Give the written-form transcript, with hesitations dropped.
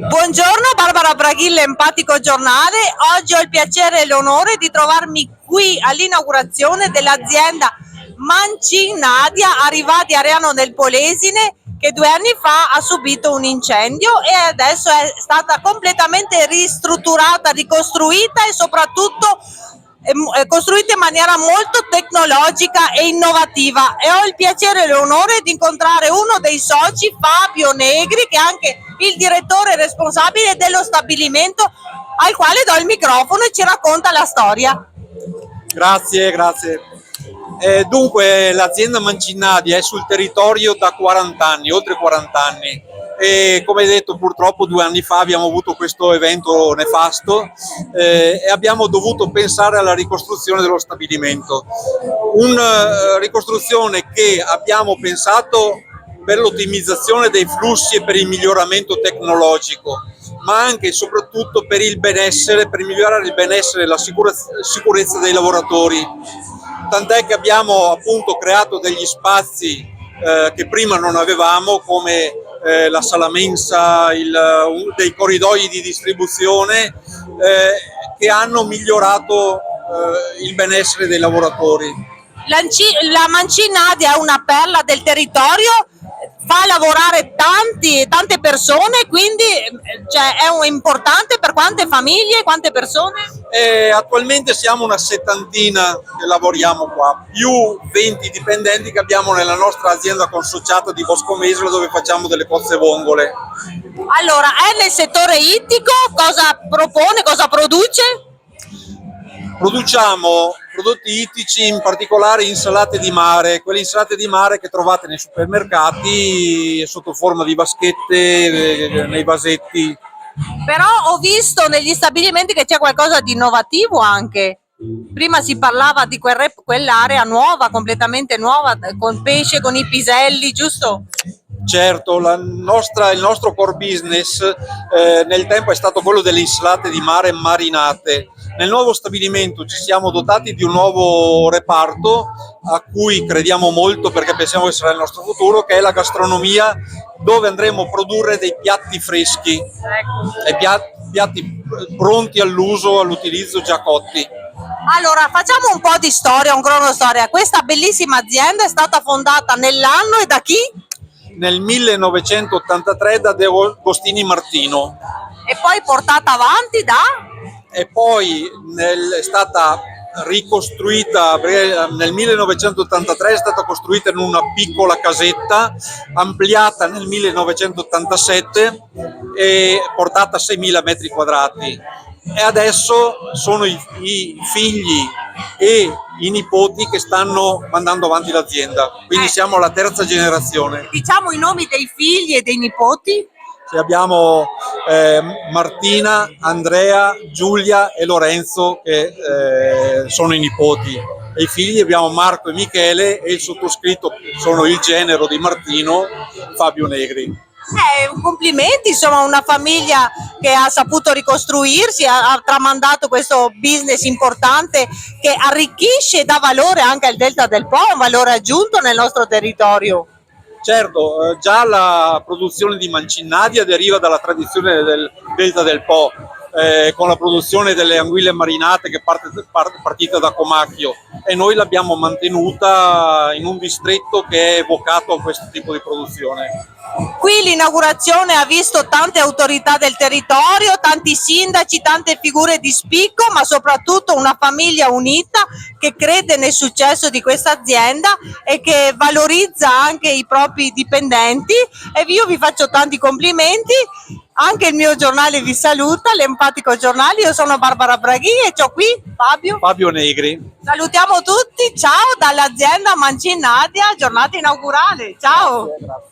Buongiorno, Barbara Braghille, Empatico Giornale. Oggi ho il piacere e l'onore di trovarmi qui all'inaugurazione dell'azienda Mancin Nadia, arrivati a Ariano del Polesine, che 2 anni fa ha subito un incendio e adesso è stata completamente ristrutturata, ricostruita e soprattutto costruita in maniera molto tecnologica e innovativa, e ho il piacere e l'onore di incontrare uno dei soci, Fabio Negri, che è anche il direttore responsabile dello stabilimento, al quale do il microfono e ci racconta la storia. Grazie. Dunque l'azienda Mancin Nadia è sul territorio da 40 anni, oltre 40 anni. E come detto, purtroppo 2 anni fa abbiamo avuto questo evento nefasto e abbiamo dovuto pensare alla ricostruzione dello stabilimento. Una ricostruzione che abbiamo pensato per l'ottimizzazione dei flussi e per il miglioramento tecnologico, ma anche e soprattutto per il benessere, per migliorare il benessere e la sicurezza dei lavoratori. Tant'è che abbiamo appunto creato degli spazi che prima non avevamo, come la sala mensa, dei corridoi di distribuzione che hanno migliorato il benessere dei lavoratori. La Mancin Nadia è una perla del territorio, fa lavorare tante persone, quindi è importante per quante famiglie, quante persone? Attualmente siamo una 70ina che lavoriamo qua, più 20 dipendenti che abbiamo nella nostra azienda consociata di Boscomesole, dove facciamo delle cozze vongole. Allora, è nel settore ittico, cosa propone, cosa produce? Produciamo prodotti ittici, in particolare insalate di mare, quelle insalate di mare che trovate nei supermercati sotto forma di vaschette, nei vasetti. Però ho visto negli stabilimenti che c'è qualcosa di innovativo anche. Prima si parlava di quell'area nuova, completamente nuova, con pesce, con i piselli, giusto? Certo, il nostro core business nel tempo è stato quello delle insalate di mare marinate. Nel nuovo stabilimento ci siamo dotati di un nuovo reparto a cui crediamo molto, perché pensiamo che sarà il nostro futuro, che è la gastronomia, dove andremo a produrre dei piatti freschi e piatti pronti all'uso, all'utilizzo, già cotti. Allora, facciamo un po' di storia, un cronostoria. Questa bellissima azienda è stata fondata nell'anno e da chi? Nel 1983 da De Agostini Martino. E poi portata avanti da? E poi è stata ricostruita nel 1983, è stata costruita in una piccola casetta, ampliata nel 1987 e portata a 6.000 metri quadrati. E adesso sono i figli e i nipoti che stanno mandando avanti l'azienda, quindi siamo alla 3ª generazione. Diciamo i nomi dei figli e dei nipoti? Abbiamo Martina, Andrea, Giulia e Lorenzo che sono i nipoti, e i figli abbiamo Marco e Michele, e il sottoscritto sono il genero di Martino, Fabio Negri. Complimenti, insomma, una famiglia che ha saputo ricostruirsi, ha tramandato questo business importante che arricchisce e dà valore anche al Delta del Po, un valore aggiunto nel nostro territorio. Certo, già la produzione di Mancin Nadia deriva dalla tradizione del Delta del Po, con la produzione delle anguille marinate che è partita da Comacchio, e noi l'abbiamo mantenuta in un distretto che è vocato a questo tipo di produzione. Qui l'inaugurazione ha visto tante autorità del territorio, tanti sindaci, tante figure di spicco, ma soprattutto una famiglia unita che crede nel successo di questa azienda e che valorizza anche i propri dipendenti, e io vi faccio tanti complimenti. Anche il mio giornale vi saluta, l'Empatico Giornale. Io sono Barbara Braghi e ho qui Fabio Negri. Salutiamo tutti, ciao dall'azienda Mancin Nadia, giornata inaugurale, ciao! Grazie.